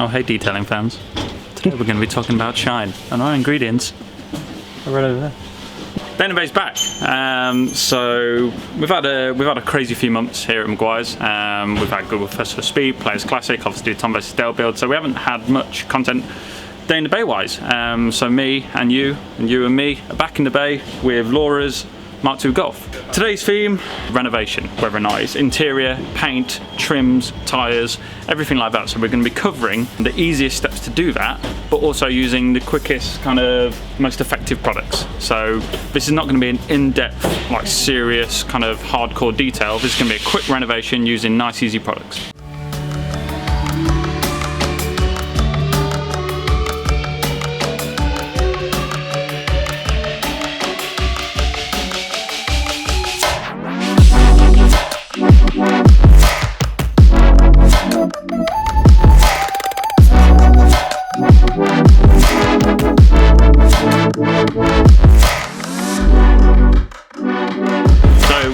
Oh hey detailing fans, today we're going to be talking about shine, and our ingredients are right over there. Database back. So we've had a crazy few months here at Meguiars. We've had Google Festival of Speed, Players Classic, obviously Tom vs Dale build, so we haven't had much content day in the bay wise. So me and you and me are back in the bay with Laura's Mk2 Golf. Today's theme, renovation, whether or not it's interior, paint, trims, tyres, everything like that. So we're going to be covering the easiest steps to do that, but also using the quickest, kind of most effective products. So this is not going to be an in-depth, like serious, kind of hardcore detail. This is going to be a quick renovation using nice, easy products.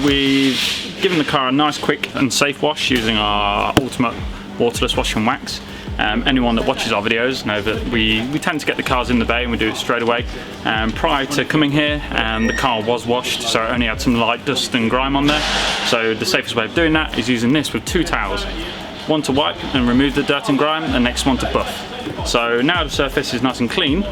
We've given the car a nice, quick and safe wash using our ultimate waterless wash and wax. Anyone that watches our videos know that we tend to get the cars in the bay and we do it straight away. Prior to coming here, the car was washed, so it only had some light dust and grime on there. So the safest way of doing that is using this with two towels. One to wipe and remove the dirt and grime, and the next one to buff. So now the surface is nice and clean,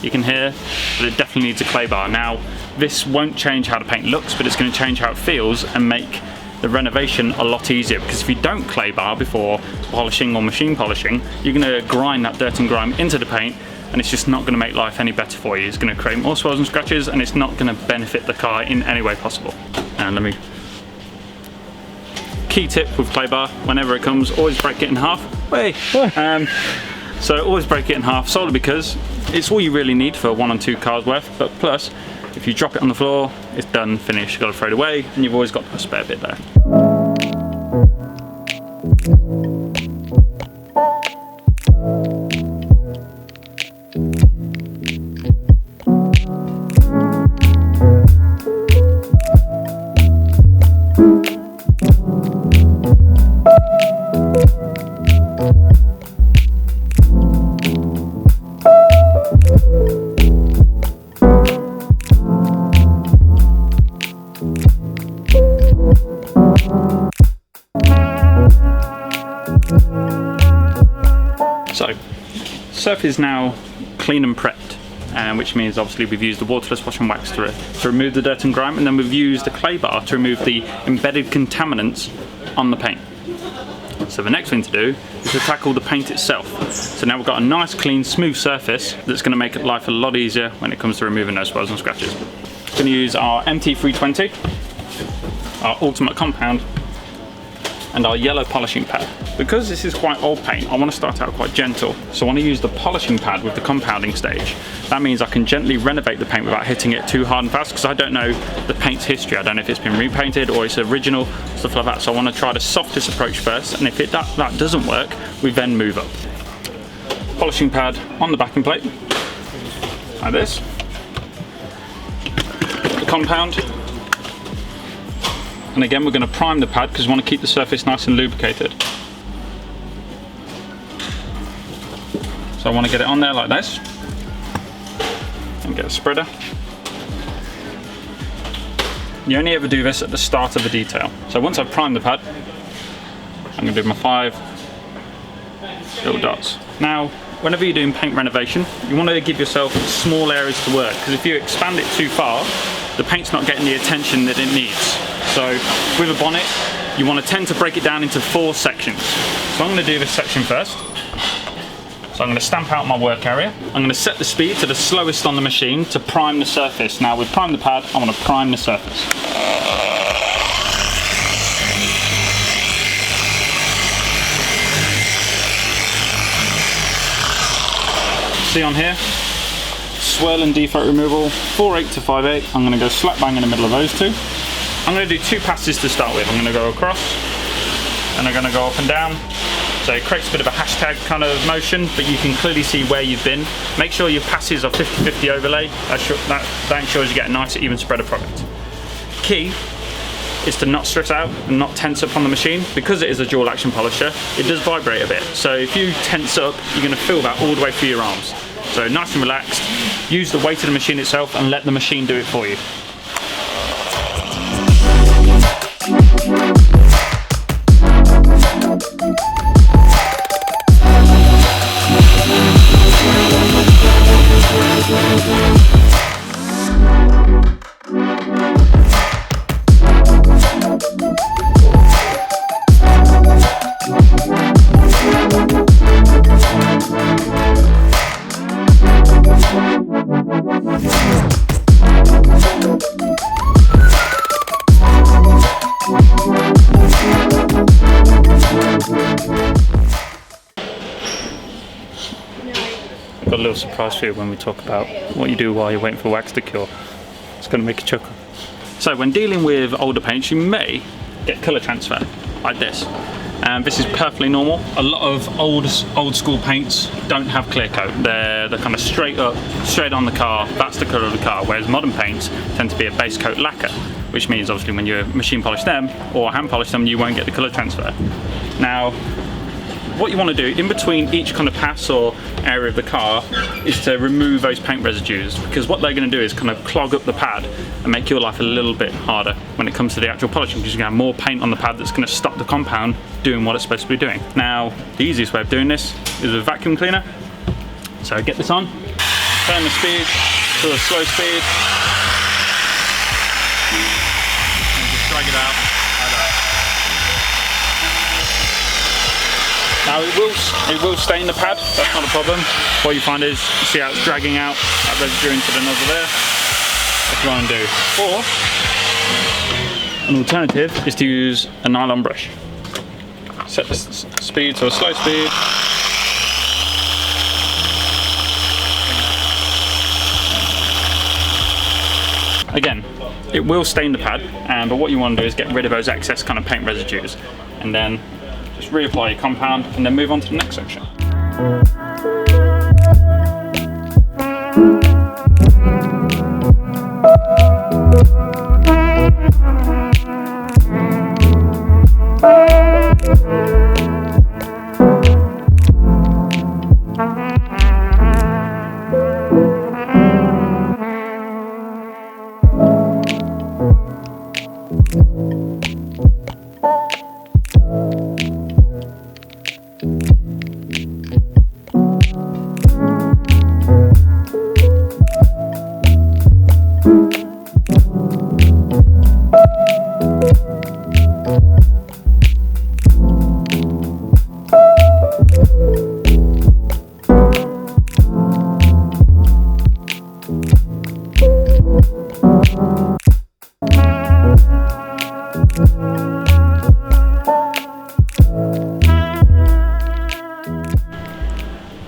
you can hear that it definitely needs a clay bar. Now, this won't change how the paint looks, but it's going to change how it feels and make the renovation a lot easier, because if you don't clay bar before polishing or machine polishing, you're going to grind that dirt and grime into the paint, and it's just not going to make life any better for you. It's going to create more swells and scratches, and it's not going to benefit the car in any way possible. And key tip with clay bar, whenever it comes, always break it in half. So always break it in half, solely because it's all you really need for 1 or 2 cars worth, but plus if you drop it on the floor, it's done, finished, you've got to throw it away, and you've always got a spare bit there. So, surface is now clean and prepped, which means obviously we've used the waterless wash and wax to remove the dirt and grime, and then we've used a clay bar to remove the embedded contaminants on the paint. So the next thing to do is to tackle the paint itself. So now we've got a nice, clean, smooth surface that's going to make life a lot easier when it comes to removing those swells and scratches. We're going to use our MT320, our ultimate compound, and our yellow polishing pad. Because this is quite old paint, I want to start out quite gentle. So I want to use the polishing pad with the compounding stage. That means I can gently renovate the paint without hitting it too hard and fast, because I don't know the paint's history. I don't know if it's been repainted or it's original, stuff like that. So I want to try the softest approach first, and if that doesn't work, we then move up. Polishing pad on the backing plate, like this. The compound. And again, we're going to prime the pad because we want to keep the surface nice and lubricated. So I want to get it on there like this, and get a spreader. You only ever do this at the start of a detail. So once I've primed the pad, I'm going to do my 5 little dots. Now, whenever you're doing paint renovation, you want to give yourself small areas to work, because if you expand it too far, the paint's not getting the attention that it needs. So with a bonnet, you want to tend to break it down into 4 sections. So I'm going to do this section first. So I'm going to stamp out my work area. I'm going to set the speed to the slowest on the machine to prime the surface. Now we've primed the pad, I want to prime the surface. See on here, swirl and defect removal, 4/8 to 5/8. I'm going to go slap bang in the middle of those two. I'm going to do 2 passes to start with. I'm going to go across and I'm going to go up and down. So it creates a bit of a hashtag kind of motion, but you can clearly see where you've been. Make sure your passes are 50-50 overlay. That ensures you get a nice even spread of product. Key is to not stress out and not tense up on the machine. Because it is a dual action polisher, it does vibrate a bit. So if you tense up, you're going to feel that all the way through your arms. So nice and relaxed, use the weight of the machine itself and let the machine do it for you. I've got a little surprise for you when we talk about what you do while you're waiting for wax to cure. It's going to make you chuckle. So when dealing with older paints, you may get colour transfer like this. This is perfectly normal. A lot of old school paints don't have clear coat. They're kind of straight up, straight on the car. That's the colour of the car. Whereas modern paints tend to be a base coat lacquer, which means obviously when you machine polish them or hand polish them, you won't get the colour transfer. Now, what you want to do in between each kind of pass or area of the car is to remove those paint residues, because what they're going to do is kind of clog up the pad and make your life a little bit harder when it comes to the actual polishing, because you're going to have more paint on the pad that's going to stop the compound doing what it's supposed to be doing. Now, the easiest way of doing this is with a vacuum cleaner. So get this on, turn the speed to a slow speed, and just drag it out. Now it will stain the pad, that's not a problem. What you find is, you see how it's dragging out that residue into the nozzle there. That's what you want to do. Or, an alternative is to use a nylon brush. Set the speed to a slow speed. Again, it will stain the pad, but what you want to do is get rid of those excess kind of paint residues. And then just reapply your compound and then move on to the next section.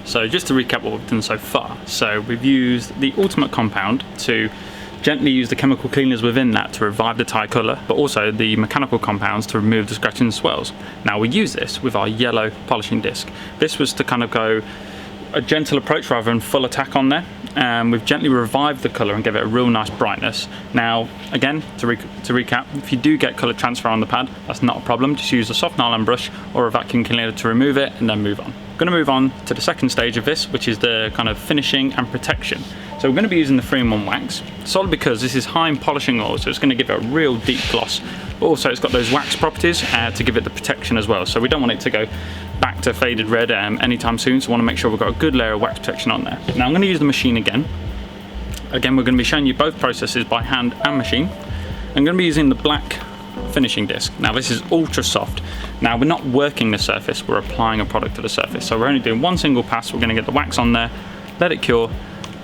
So just to recap what we've done so far. So we've used the Ultimate compound to gently use the chemical cleaners within that to revive the tyre colour, but also the mechanical compounds to remove the scratches and swirls. Now we use this with our yellow polishing disc. This was to kind of go a gentle approach rather than full attack on there. We've gently revived the colour and give it a real nice brightness. Now again, to recap, if you do get colour transfer on the pad, that's not a problem. Just use a soft nylon brush or a vacuum cleaner to remove it and then move on. I'm going to move on to the second stage of this, which is the kind of finishing and protection. So we're going to be using the 3-in-1 wax, solely because this is high in polishing oil, so it's going to give it a real deep gloss, but also it's got those wax properties to give it the protection as well. So we don't want it to go back to faded red anytime soon, so we want to make sure we've got a good layer of wax protection on there. Now I'm going to use the machine again. Again, we're going to be showing you both processes by hand and machine. I'm going to be using the black finishing disc. Now this is ultra soft. Now we're not working the surface, we're applying a product to the surface. So we're only doing one single pass. We're going to get the wax on there, let it cure,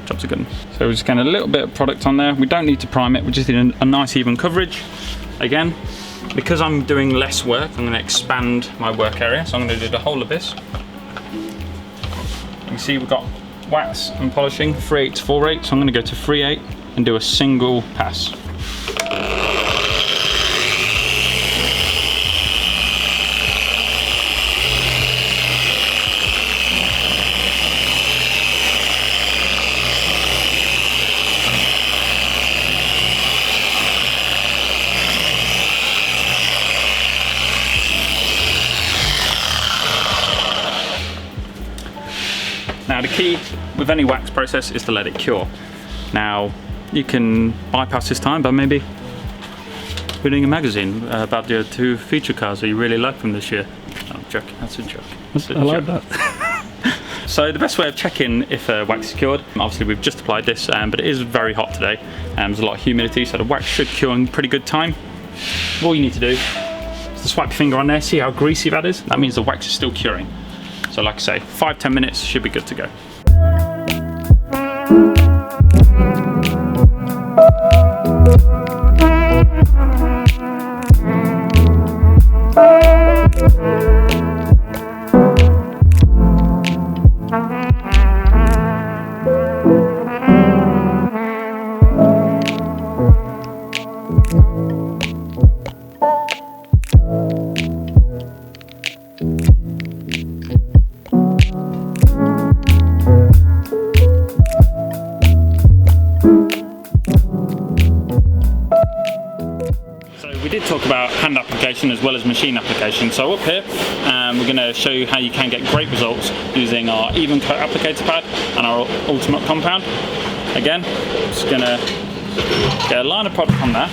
jobs are good. So we're just getting a little bit of product on there. We don't need to prime it, we just need a nice even coverage. Again, because I'm doing less work, I'm going to expand my work area. So I'm going to do the whole of this. You can see we've got wax and polishing, 3/8 to 4/8. So I'm going to go to 3/8 and do a single pass. Now the key with any wax process is to let it cure. Now you can bypass this time by maybe reading a magazine about the 2 feature cars that you really like from this year. Oh, I'm joking, that's a joke. I like that. So the best way of checking if wax is cured, obviously we've just applied this, but it is very hot today. There's a lot of humidity, so the wax should cure in pretty good time. All you need to do is to swipe your finger on there, see how greasy that is. That means the wax is still curing. So like I say, 5-10 minutes should be good to go. We did talk about hand application as well as machine application. So up here, we're going to show you how you can get great results using our even coat applicator pad and our ultimate compound. Again, just going to get a line of product on there.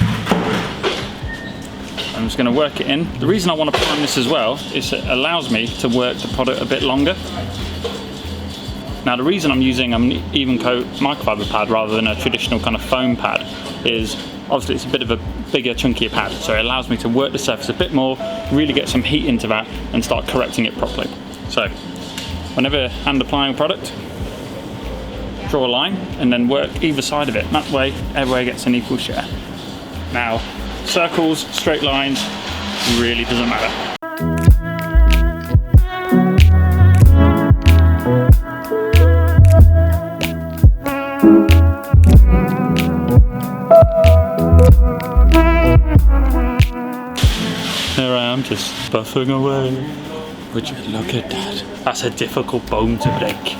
I'm just going to work it in. The reason I want to prime this as well is it allows me to work the product a bit longer. Now the reason I'm using an even coat microfiber pad rather than a traditional kind of foam pad is obviously it's a bit of a bigger, chunkier pad, so it allows me to work the surface a bit more, really get some heat into that and start correcting it properly. So whenever hand applying a product, draw a line and then work either side of it. That way everywhere gets an equal share. Now circles, straight lines, really doesn't matter. Here I am just buffing away. Would you look at that? That's a difficult bone to break.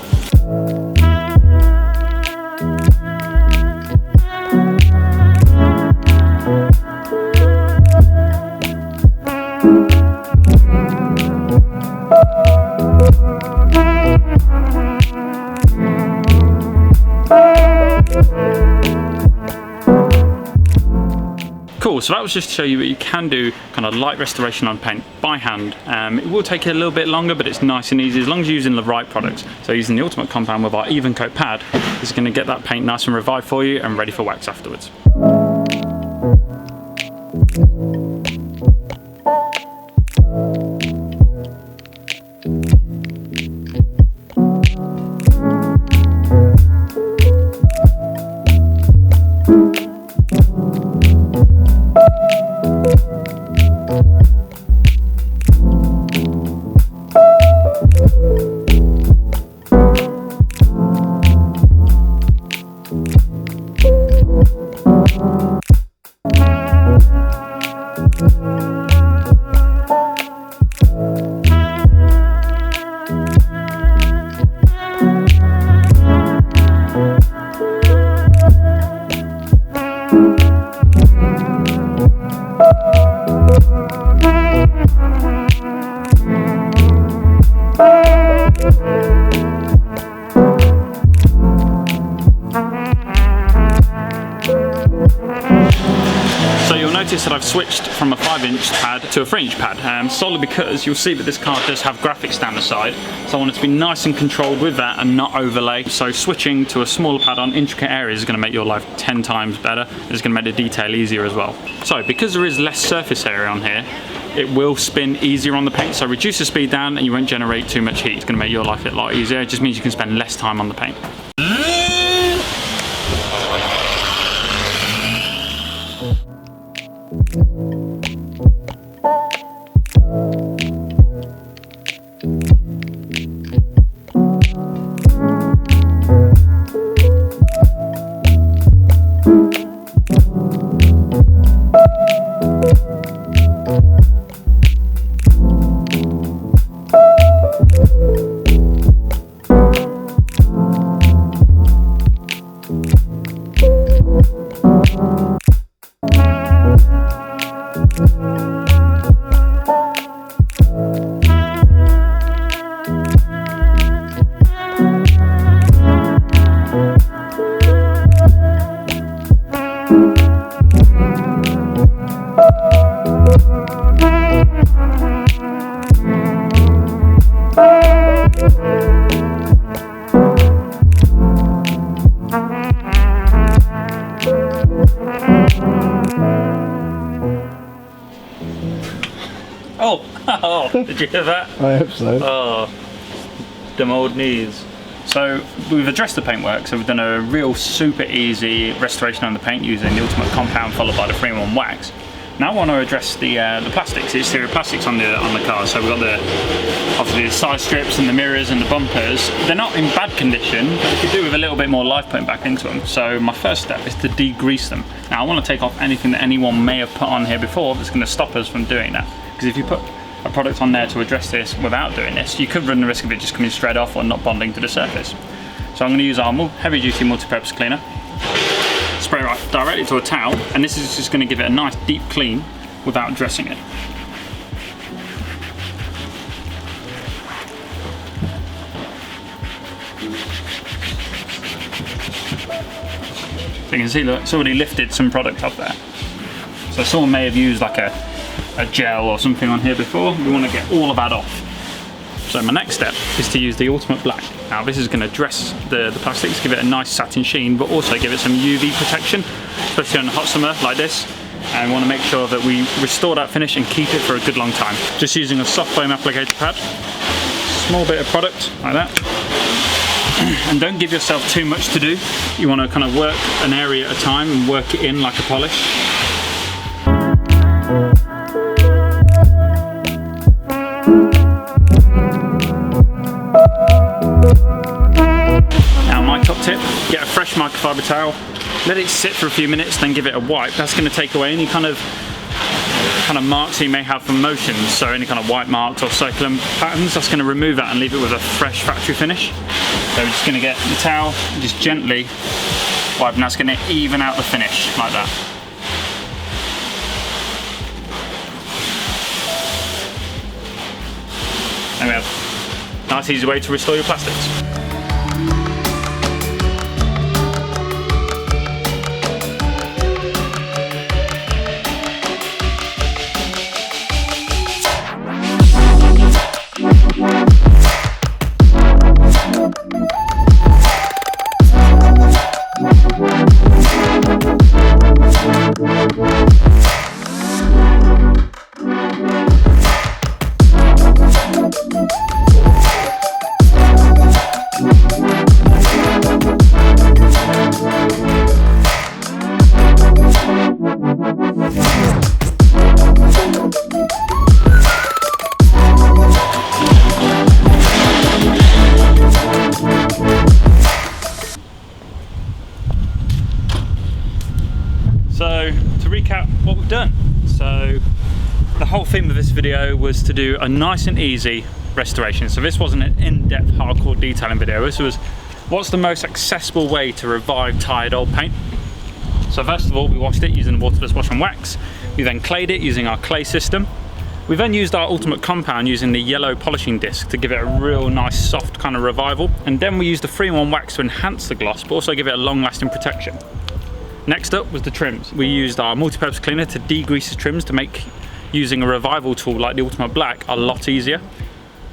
Cool, so that was just to show you that you can do kind of light restoration on paint by hand. It will take a little bit longer, but it's nice and easy as long as you're using the right products. So using the ultimate compound with our even coat pad is going to get that paint nice and revived for you and ready for wax afterwards. notice that I've switched from a 5-inch pad to a 3-inch pad, solely because you'll see that this car does have graphics down the side, so I want it to be nice and controlled with that and not overlay. So switching to a smaller pad on intricate areas is going to make your life 10 times better. It's going to make the detail easier as well. So because there is less surface area on here, it will spin easier on the paint, so reduce the speed down and you won't generate too much heat. It's going to make your life a lot easier. It just means you can spend less time on the paint. Oh, did you hear that? I hope so. Oh, them old knees. So we've addressed the paintwork, so we've done a real super easy restoration on the paint using the Ultimate Compound followed by the 3-in-1 wax. Now I want to address the plastics, the exterior plastics on the car. So we've got obviously the side strips and the mirrors and the bumpers. They're not in bad condition, but we could do with a little bit more life putting back into them. So my first step is to degrease them. Now I want to take off anything that anyone may have put on here before that's going to stop us from doing that. Because if you put a product on there to address this without doing this, you could run the risk of it just coming straight off or not bonding to the surface. So I'm going to use our heavy duty multi-purpose cleaner, spray right directly to a towel, and this is just going to give it a nice deep clean without dressing it. So you can see, look, it's already lifted some product off there. So someone may have used like a gel or something on here before. We want to get all of that off. So my next step is to use the Ultimate Black. Now this is going to dress the plastics, give it a nice satin sheen, but also give it some UV protection, especially on a hot summer like this. And we want to make sure that we restore that finish and keep it for a good long time. Just using a soft foam applicator pad, small bit of product like that. And don't give yourself too much to do. You want to kind of work an area at a time and work it in like a polish. Tip, get a fresh microfiber towel, let it sit for a few minutes, then give it a wipe. That's going to take away any kind of marks you may have from motions, so any kind of white marks or circular patterns. That's going to remove that and leave it with a fresh factory finish. So we're just going to get the towel and just gently wipe, and that's going to even out the finish like that. There we have. Nice easy way to restore your plastics. So to recap what we've done, so the whole theme of this video was to do a nice and easy restoration. So this wasn't an in-depth hardcore detailing video. This was what's the most accessible way to revive tired old paint. So first of all, we washed it using waterless wash and wax. We then clayed it using our clay system. We then used our Ultimate Compound using the yellow polishing disc to give it a real nice soft kind of revival. And then we used the 3-in-1 wax to enhance the gloss, but also give it a long-lasting protection. Next up was the trims. We used our multi-purpose cleaner to degrease the trims to make using a revival tool like the Ultimate Black a lot easier.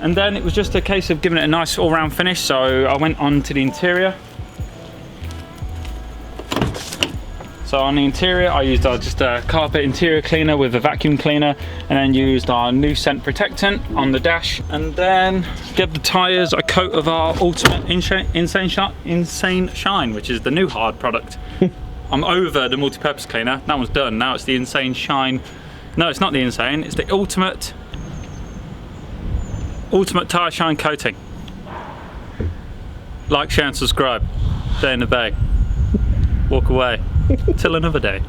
And then it was just a case of giving it a nice all-round finish, so I went on to the interior. So on the interior, I used just a carpet interior cleaner with a vacuum cleaner, and then used our new scent protectant on the dash, and then give the tyres a coat of our Ultimate Insane Shine, which is the new hard product. I'm over the multi-purpose cleaner, that one's done. Now it's the Insane Shine. No, it's not the Insane, it's the Ultimate Tyre Shine Coating. Like, share and subscribe. Day in the bay. Walk away. Till another day.